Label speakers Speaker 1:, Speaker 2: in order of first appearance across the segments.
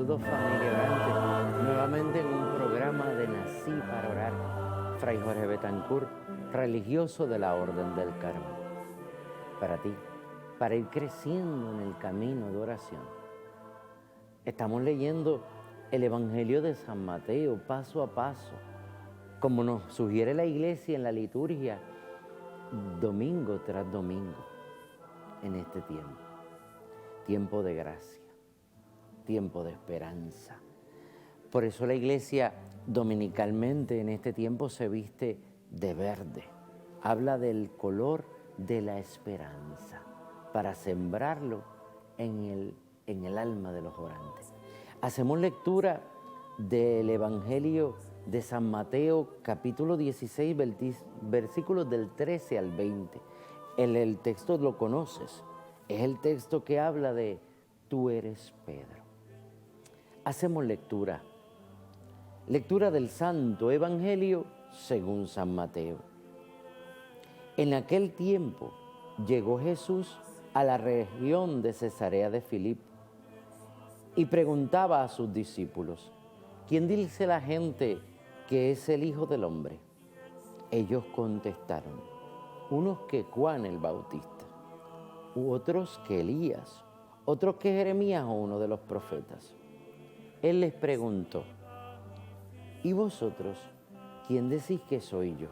Speaker 1: Saludos familia orante, nuevamente en un programa de Nací para Orar. Fray Jorge Betancourt, religioso de la Orden del Carmen. Para ti, para ir creciendo en el camino de oración. Estamos leyendo el Evangelio de San Mateo paso a paso, como nos sugiere la Iglesia en la liturgia, domingo tras domingo, en este tiempo. Tiempo de gracia, tiempo de esperanza. Por eso la Iglesia dominicalmente en este tiempo se viste de verde. Habla del color de la esperanza para sembrarlo en el alma de los orantes. Hacemos lectura del Evangelio de San Mateo, capítulo 16, versículos del 13 al 20. El texto lo conoces, es el texto que habla de tú eres Pedro. Hacemos lectura del Santo Evangelio según San Mateo. En aquel tiempo llegó Jesús a la región de Cesarea de Filipo y preguntaba a sus discípulos, ¿quién dice la gente que es el Hijo del Hombre? Ellos contestaron, unos que Juan el Bautista, u otros que Elías, otros que Jeremías o uno de los profetas. Él les preguntó, ¿y vosotros quién decís que soy yo?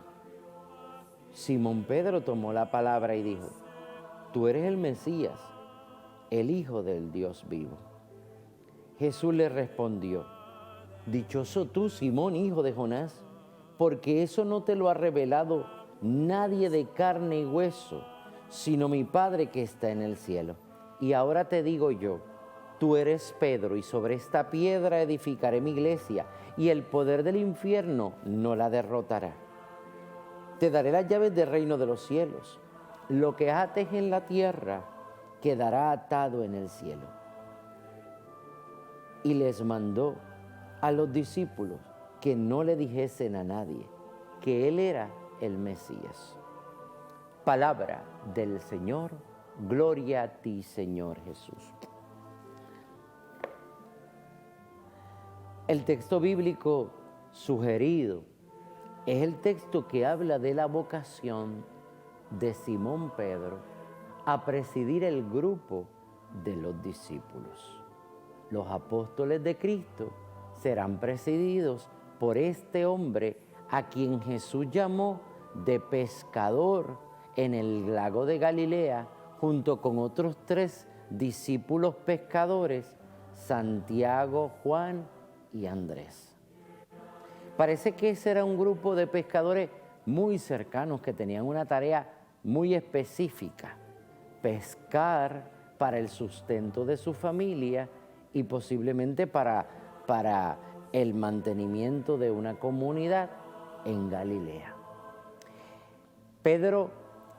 Speaker 1: Simón Pedro tomó la palabra y dijo, tú eres el Mesías, el Hijo del Dios vivo. Jesús le respondió, dichoso tú, Simón, hijo de Jonás, porque eso no te lo ha revelado nadie de carne y hueso, sino mi Padre que está en el cielo. Y ahora te digo yo, tú eres Pedro, y sobre esta piedra edificaré mi iglesia, y el poder del infierno no la derrotará. Te daré las llaves del reino de los cielos. Lo que ates en la tierra quedará atado en el cielo. Y les mandó a los discípulos que no le dijesen a nadie que él era el Mesías. Palabra del Señor, gloria a ti, Señor Jesús. El texto bíblico sugerido es el texto que habla de la vocación de Simón Pedro a presidir el grupo de los discípulos. Los apóstoles de Cristo serán presididos por este hombre a quien Jesús llamó de pescador en el lago de Galilea, junto con otros 3 discípulos pescadores, Santiago, Juan y Andrés. Parece que ese era un grupo de pescadores muy cercanos que tenían una tarea muy específica, pescar para el sustento de su familia y posiblemente para el mantenimiento de una comunidad en Galilea. Pedro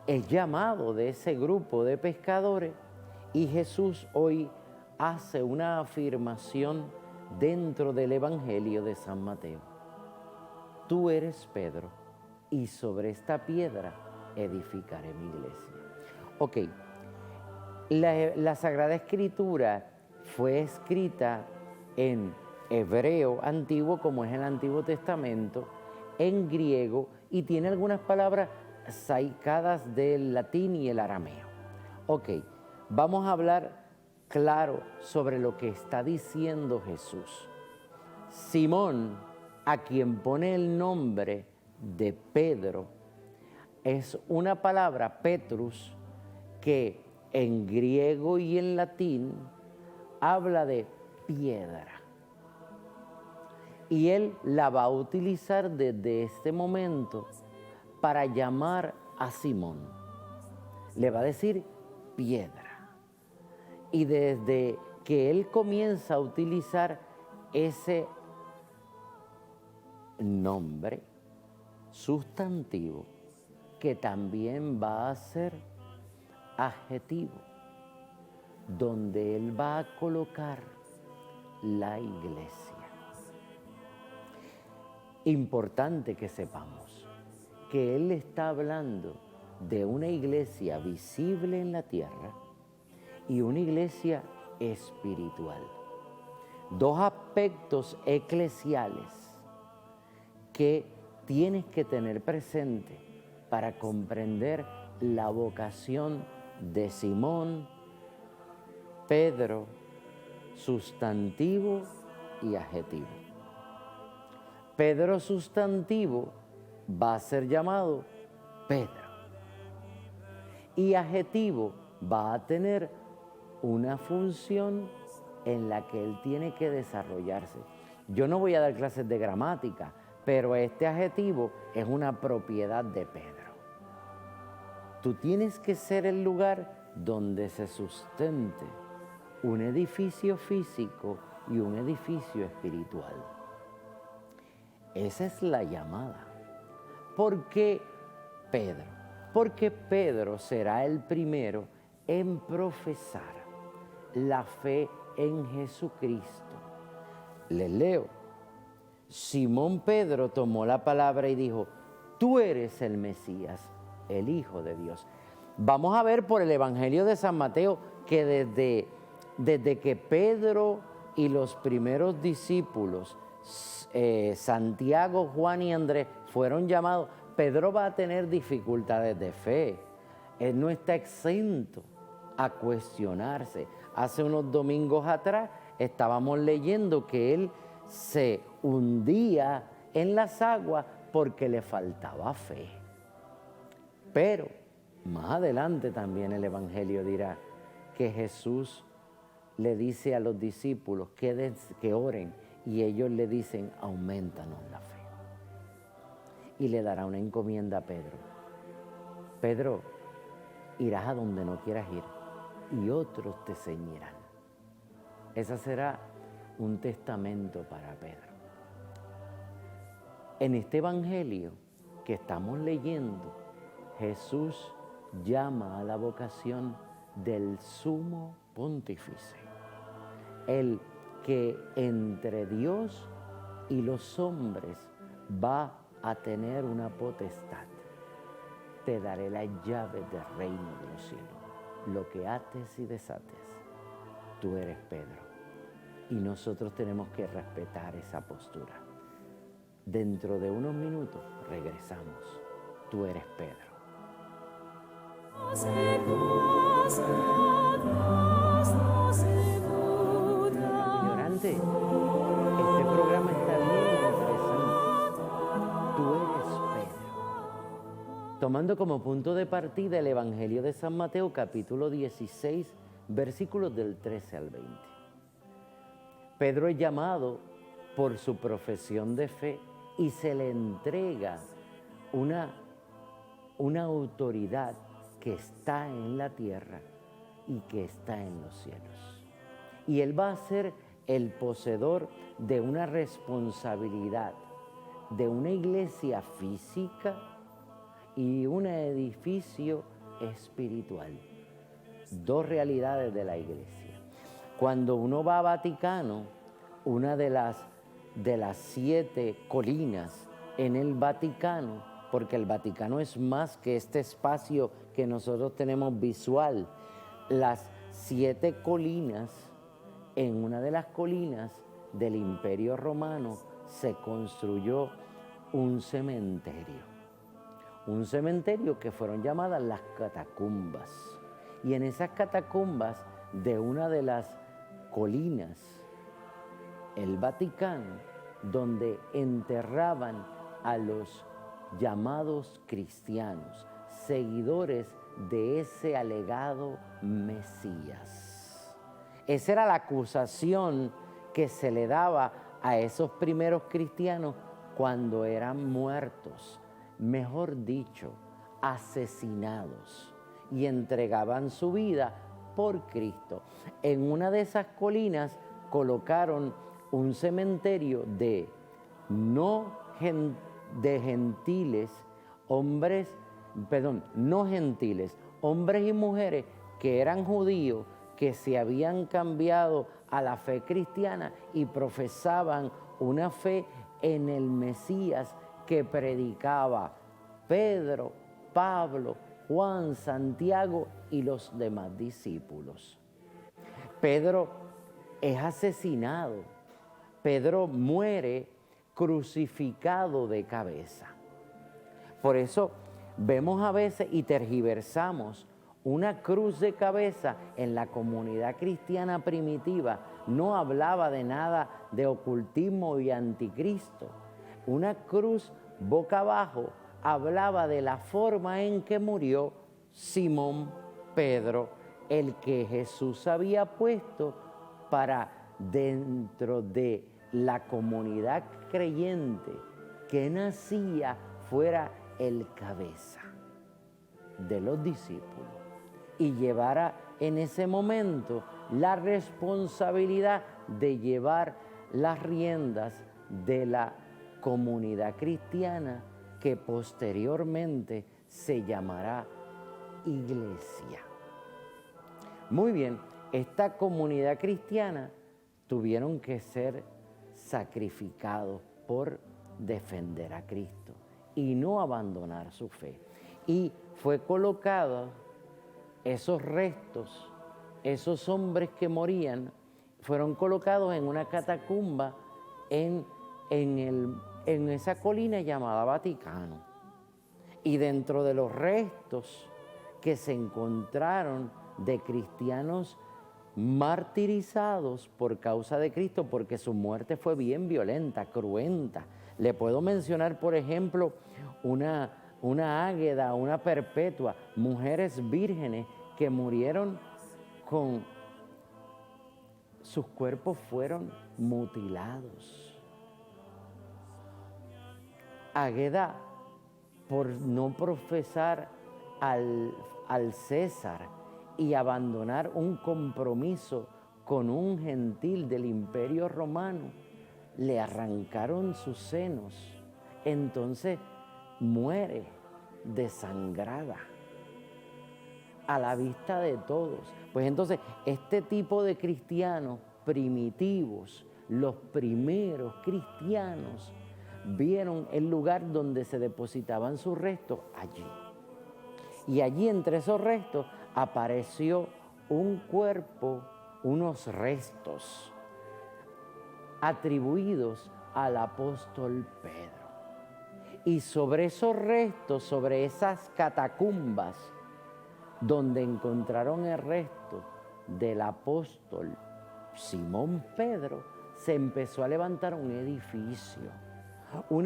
Speaker 1: es llamado de ese grupo de pescadores y Jesús hoy hace una afirmación dentro del Evangelio de San Mateo. Tú eres Pedro y sobre esta piedra edificaré mi iglesia. Ok, la Sagrada Escritura fue escrita en hebreo antiguo, como es el Antiguo Testamento, en griego y tiene algunas palabras sacadas del latín y el arameo. Ok, vamos a hablar claro sobre lo que está diciendo Jesús. Simón, a quien pone el nombre de Pedro, es una palabra, Petrus, que en griego y en latín habla de piedra. Y él la va a utilizar desde este momento para llamar a Simón. Le va a decir piedra. Y desde que él comienza a utilizar ese nombre sustantivo, que también va a ser adjetivo, donde él va a colocar la iglesia. Importante que sepamos que él está hablando de una iglesia visible en la tierra y una iglesia espiritual, dos aspectos eclesiales que tienes que tener presente para comprender la vocación de Simón Pedro, sustantivo y adjetivo. Pedro sustantivo va a ser llamado Pedro y adjetivo va a tener una función en la que él tiene que desarrollarse. Yo no voy a dar clases de gramática, pero este adjetivo es una propiedad de Pedro. Tú tienes que ser el lugar donde se sustente un edificio físico y un edificio espiritual. Esa es la llamada. ¿Por qué Pedro? Porque Pedro será el primero en profesar la fe en Jesucristo. Les leo. Simón Pedro tomó la palabra y dijo: tú eres el Mesías, el Hijo de Dios. Vamos a ver por el Evangelio de San Mateo que desde que Pedro y los primeros discípulos, Santiago, Juan y Andrés, fueron llamados, Pedro va a tener dificultades de fe. Él no está exento a cuestionarse. Hace unos domingos atrás estábamos leyendo que él se hundía en las aguas porque le faltaba fe. Pero más adelante también el Evangelio dirá que Jesús le dice a los discípulos que oren y ellos le dicen: aumentanos la fe. Y le dará una encomienda a Pedro. Pedro, irás a donde no quieras ir y otros te ceñirán. Ese será un testamento para Pedro. En este Evangelio que estamos leyendo, Jesús llama a la vocación del sumo pontífice, el que entre Dios y los hombres va a tener una potestad. Te daré las llaves del reino de los cielos. Lo que ates y desates, tú eres Pedro. Y nosotros tenemos que respetar esa postura. Dentro de unos minutos regresamos. Tú eres Pedro. Ignorante, este programa está bien interesante. Tú eres Pedro. Tomando como punto de partida el Evangelio de San Mateo, capítulo 16, versículos del 13 al 20. Pedro es llamado por su profesión de fe y se le entrega una autoridad que está en la tierra y que está en los cielos. Y él va a ser el poseedor de una responsabilidad, de una iglesia física y un edificio espiritual. Dos realidades de la iglesia. Cuando uno va a Vaticano, una de las 7 colinas en el Vaticano, porque el Vaticano es más que este espacio que nosotros tenemos visual, las 7 colinas, en una de las colinas del Imperio Romano se construyó un cementerio que fueron llamadas las catacumbas. Y en esas catacumbas de una de las colinas, el Vaticano, donde enterraban a los llamados cristianos, seguidores de ese alegado Mesías. Esa era la acusación que se le daba a esos primeros cristianos cuando eran muertos, mejor dicho, asesinados, y entregaban su vida por Cristo. En una de esas colinas colocaron un cementerio no gentiles, hombres y mujeres que eran judíos, que se habían cambiado a la fe cristiana y profesaban una fe en el Mesías que predicaba Pedro, Pablo, Juan, Santiago y los demás discípulos. Pedro es asesinado Pedro muere crucificado de cabeza. Por eso vemos a veces y tergiversamos una cruz de cabeza en la comunidad cristiana primitiva. No hablaba de nada de ocultismo y anticristo. Una cruz boca abajo hablaba de la forma en que murió Simón Pedro, el que Jesús había puesto para dentro de la comunidad creyente que nacía fuera el cabeza de los discípulos y llevara en ese momento la responsabilidad de llevar las riendas de la comunidad cristiana que posteriormente se llamará iglesia. Muy bien, esta comunidad cristiana tuvieron que ser sacrificados por defender a Cristo y no abandonar su fe. Y fue colocado esos restos, esos hombres que morían, fueron colocados en una catacumba en esa colina llamada Vaticano. Y dentro de los restos que se encontraron de cristianos martirizados por causa de Cristo, porque su muerte fue bien violenta, cruenta. Le puedo mencionar, por ejemplo, una águeda, una perpetua, mujeres vírgenes que murieron con sus cuerpos fueron mutilados. Águeda por no profesar al César y abandonar un compromiso con un gentil del Imperio Romano, le arrancaron sus senos, entonces muere desangrada a la vista de todos. Pues entonces este tipo de cristianos primitivos, los primeros cristianos, vieron el lugar donde se depositaban sus restos allí. Y allí entre esos restos apareció un cuerpo, unos restos atribuidos al apóstol Pedro. Y sobre esos restos, sobre esas catacumbas, donde encontraron el resto del apóstol Simón Pedro, se empezó a levantar un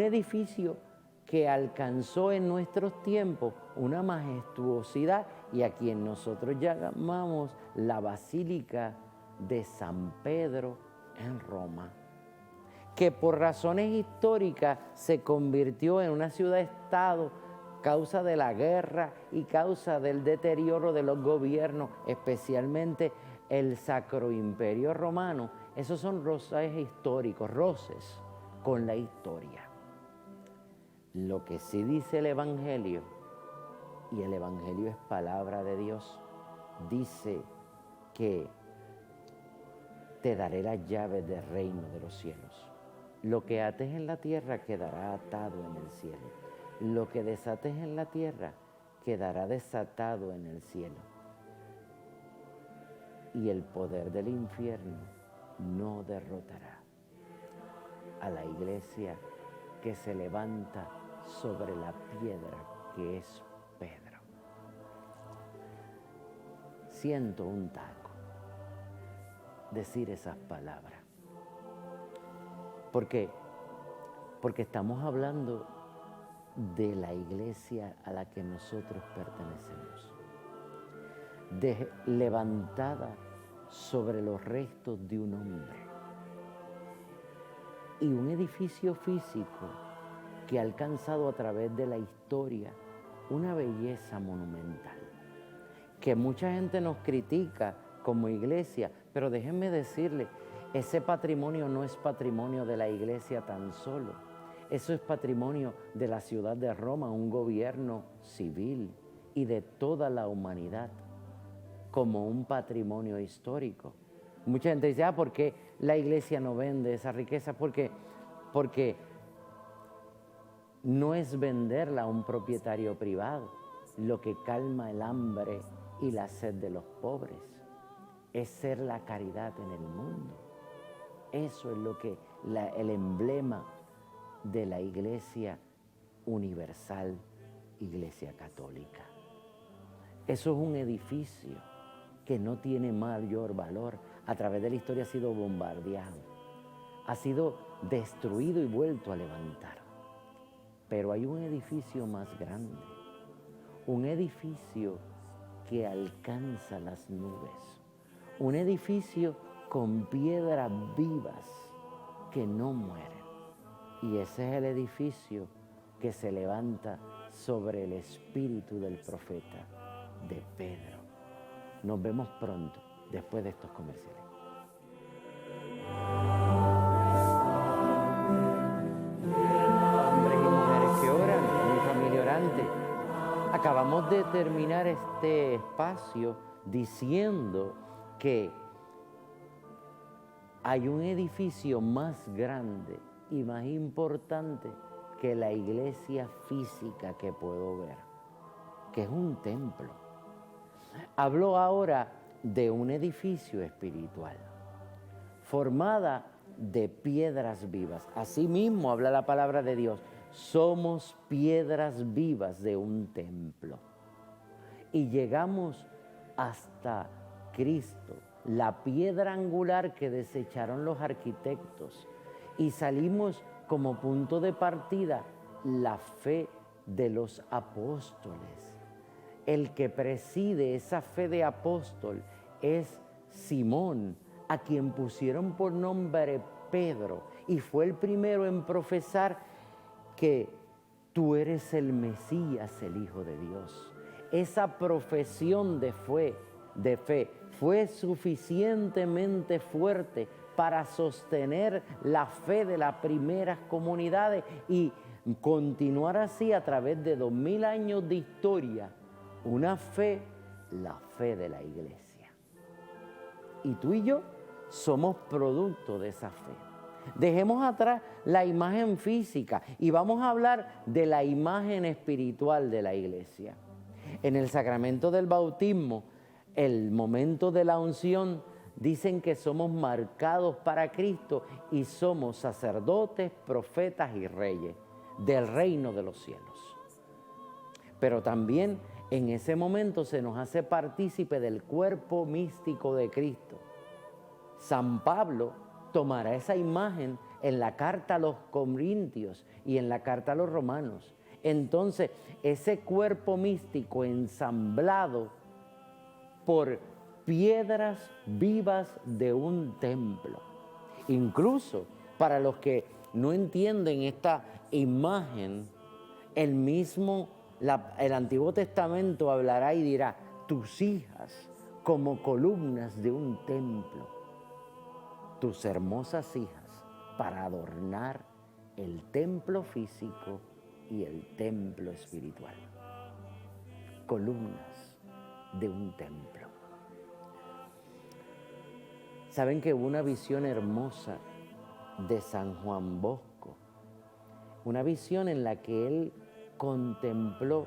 Speaker 1: edificio que alcanzó en nuestros tiempos una majestuosidad y a quien nosotros llamamos la Basílica de San Pedro en Roma, que por razones históricas se convirtió en una ciudad-estado causa de la guerra y causa del deterioro de los gobiernos, especialmente el Sacro Imperio Romano. Esos son roces históricos, roces con la historia. Lo que sí dice el Evangelio, y el Evangelio es palabra de Dios, dice que te daré las llaves del reino de los cielos. Lo que ates en la tierra quedará atado en el cielo. Lo que desates en la tierra quedará desatado en el cielo. Y el poder del infierno no derrotará a la iglesia que se levanta sobre la piedra que es Pedro. Siento un taco decir esas palabras. ¿Por qué? Porque estamos hablando de la iglesia a la que nosotros pertenecemos, levantada sobre los restos de un hombre, y un edificio físico que ha alcanzado a través de la historia una belleza monumental, que mucha gente nos critica como iglesia, pero déjenme decirle, ese patrimonio no es patrimonio de la iglesia tan solo, eso es patrimonio de la ciudad de Roma, un gobierno civil y de toda la humanidad como un patrimonio histórico. Mucha gente dice, ¿por qué la iglesia no vende esa riqueza? Porque no es venderla a un propietario privado. Lo que calma el hambre y la sed de los pobres es ser la caridad en el mundo. Eso es lo que el emblema de la Iglesia Universal, Iglesia Católica. Eso es un edificio que no tiene mayor valor. A través de la historia ha sido bombardeado, ha sido destruido y vuelto a levantar. Pero hay un edificio más grande, un edificio que alcanza las nubes, un edificio con piedras vivas que no mueren. Y ese es el edificio que se levanta sobre el espíritu del profeta, de Pedro. Nos vemos pronto, después de estos comerciales. Hombres y mujeres que oran, mi familia orante. Acabamos de terminar este espacio diciendo que hay un edificio más grande y más importante que la iglesia física que puedo ver, que es un templo. Hablo ahora de un edificio espiritual, formada de piedras vivas. Asimismo habla la palabra de Dios, somos piedras vivas de un templo. Y llegamos hasta Cristo, la piedra angular que desecharon los arquitectos, y salimos como punto de partida la fe de los apóstoles. El que preside esa fe de apóstol es Simón, a quien pusieron por nombre Pedro, y fue el primero en profesar que tú eres el Mesías, el Hijo de Dios. Esa profesión de fe fue suficientemente fuerte para sostener la fe de las primeras comunidades y continuar así a través de 2000 años de historia. Una fe, la fe de la iglesia. Y tú y yo somos producto de esa fe. Dejemos atrás la imagen física y vamos a hablar de la imagen espiritual de la iglesia. En el sacramento del bautismo, el momento de la unción, dicen que somos marcados para Cristo y somos sacerdotes, profetas y reyes del reino de los cielos. Pero también en ese momento se nos hace partícipe del cuerpo místico de Cristo. San Pablo tomará esa imagen en la carta a los Corintios y en la carta a los Romanos. Entonces, ese cuerpo místico ensamblado por piedras vivas de un templo. Incluso para los que no entienden esta imagen, el Antiguo Testamento hablará y dirá, tus hijas como columnas de un templo, tus hermosas hijas para adornar el templo físico y el templo espiritual. Columnas de un templo. Saben que hubo una visión hermosa de San Juan Bosco, una visión en la que él contempló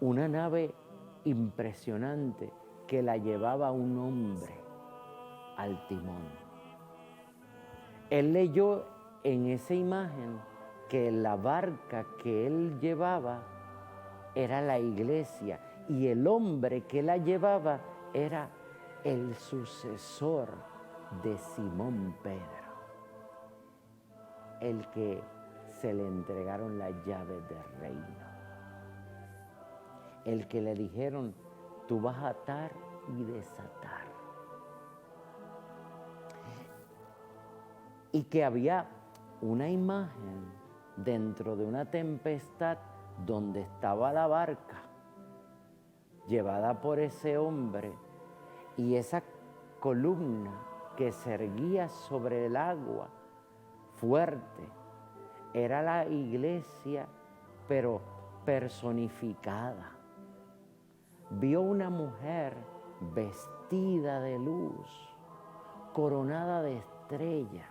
Speaker 1: una nave impresionante que la llevaba un hombre al timón. Él leyó en esa imagen que la barca que él llevaba era la iglesia y el hombre que la llevaba era el sucesor de Simón Pedro, el que se le entregaron las llaves del reino, el que le dijeron, tú vas a atar y desatar. Y que había una imagen dentro de una tempestad donde estaba la barca llevada por ese hombre y esa columna que se erguía sobre el agua fuerte era la iglesia, pero personificada. Vio una mujer vestida de luz, coronada de estrella,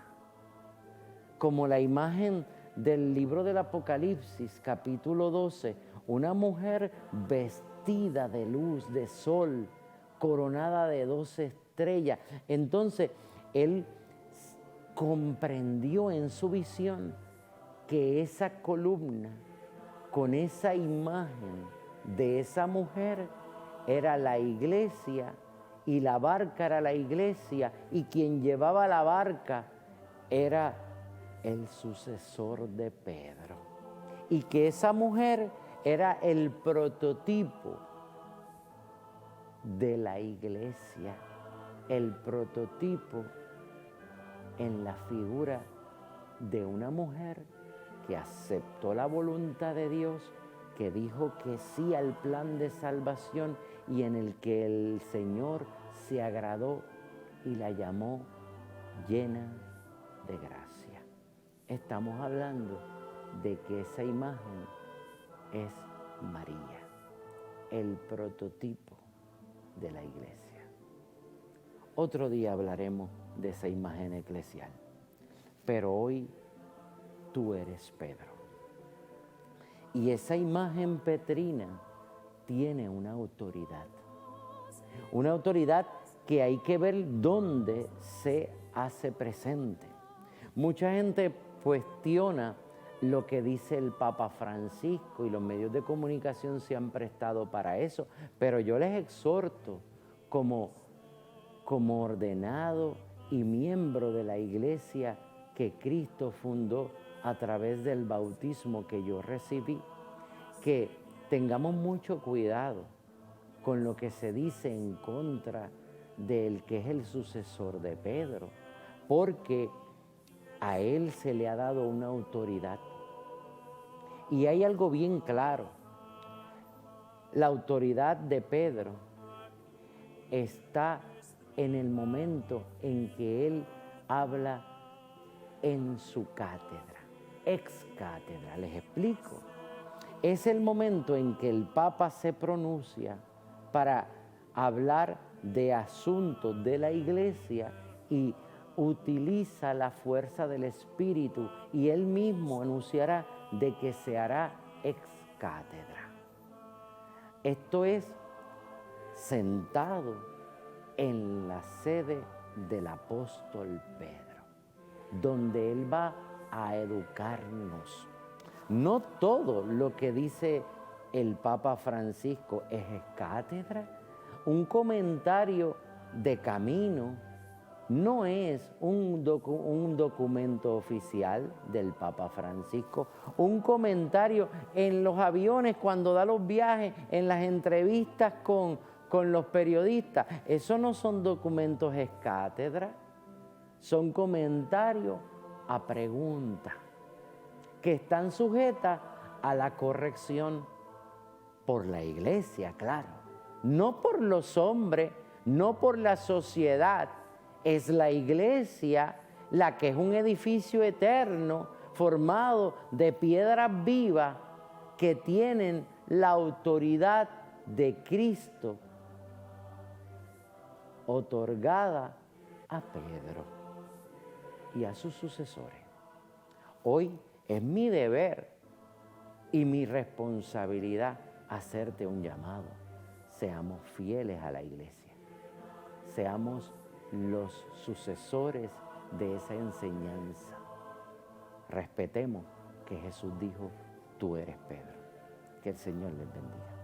Speaker 1: como la imagen del libro del Apocalipsis, capítulo 12, una mujer vestida de luz, de sol, coronada de 12 estrellas. Entonces, él comprendió en su visión que esa columna con esa imagen de esa mujer era la iglesia y la barca era la iglesia y quien llevaba la barca era el sucesor de Pedro. Y que esa mujer era el prototipo de la iglesia, el prototipo en la figura de una mujer que aceptó la voluntad de Dios, que dijo que sí al plan de salvación y en el que el Señor se agradó y la llamó llena de gracia. Estamos hablando de que esa imagen es María, el prototipo de la iglesia. Otro día hablaremos de esa imagen eclesial, pero hoy tú eres Pedro. Y esa imagen petrina tiene una autoridad que hay que ver dónde se hace presente. Mucha gente cuestiona lo que dice el Papa Francisco y los medios de comunicación se han prestado para eso, pero yo les exhorto como ordenado y miembro de la iglesia que Cristo fundó a través del bautismo que yo recibí, que tengamos mucho cuidado con lo que se dice en contra del que es el sucesor de Pedro, porque a él se le ha dado una autoridad. Y hay algo bien claro, la autoridad de Pedro está en el momento en que él habla en su cátedra, ex cátedra. Les explico. Es el momento en que el Papa se pronuncia para hablar de asuntos de la iglesia y utiliza la fuerza del Espíritu y él mismo anunciará de que se hará ex cátedra. Esto es sentado en la sede del apóstol Pedro, donde él va a educarnos. No todo lo que dice el Papa Francisco es cátedra. Un comentario de camino no es un documento oficial del Papa Francisco. Un comentario en los aviones cuando da los viajes, en las entrevistas con los periodistas. Eso no son documentos ex cátedra, son comentarios a preguntas que están sujetas a la corrección por la iglesia, claro. No por los hombres, no por la sociedad. Es la iglesia la que es un edificio eterno formado de piedras vivas que tienen la autoridad de Cristo otorgada a Pedro y a sus sucesores. Hoy es mi deber y mi responsabilidad hacerte un llamado. Seamos fieles a la iglesia. Seamos los sucesores de esa enseñanza. Respetemos que Jesús dijo, tú eres Pedro. Que el Señor les bendiga.